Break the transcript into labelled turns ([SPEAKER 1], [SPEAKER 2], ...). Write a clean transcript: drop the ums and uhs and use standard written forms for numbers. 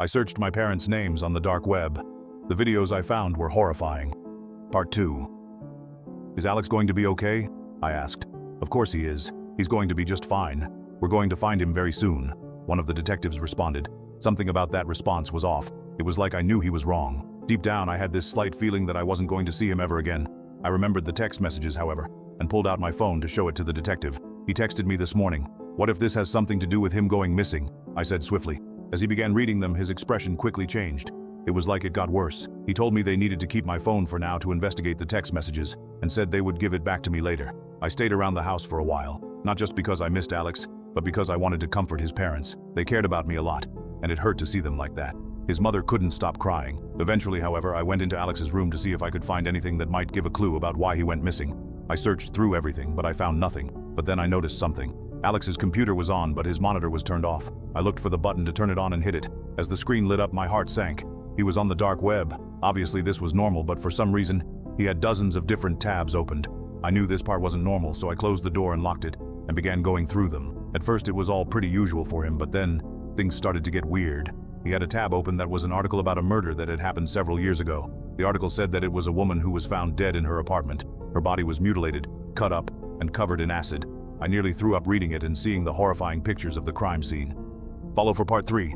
[SPEAKER 1] I searched my parents' names on the dark web. The videos I found were horrifying. Part 2. Is Alex going to be okay? I asked. Of course he is. He's going to be just fine. We're going to find him very soon. One of the detectives responded. Something about that response was off. It was like I knew he was wrong. Deep down, I had this slight feeling that I wasn't going to see him ever again. I remembered the text messages, however, and pulled out my phone to show it to the detective. He texted me this morning. What if this has something to do with him going missing? I said swiftly. As he began reading them, his expression quickly changed. It was like it got worse. He told me they needed to keep my phone for now to investigate the text messages, and said they would give it back to me later. I stayed around the house for a while, not just because I missed Alex, but because I wanted to comfort his parents. They cared about me a lot, and it hurt to see them like that. His mother couldn't stop crying. Eventually, however, I went into Alex's room to see if I could find anything that might give a clue about why he went missing. I searched through everything, but I found nothing. But then I noticed something. Alex's computer was on, but his monitor was turned off. I looked for the button to turn it on and hit it. As the screen lit up, my heart sank. He was on the dark web. Obviously, this was normal, but for some reason, he had dozens of different tabs opened. I knew this part wasn't normal, so I closed the door and locked it, and began going through them. At first, it was all pretty usual for him, but then things started to get weird. He had a tab open that was an article about a murder that had happened several years ago. The article said that it was a woman who was found dead in her apartment. Her body was mutilated, cut up, and covered in acid. I nearly threw up reading it and seeing the horrifying pictures of the crime scene. Follow for part 3.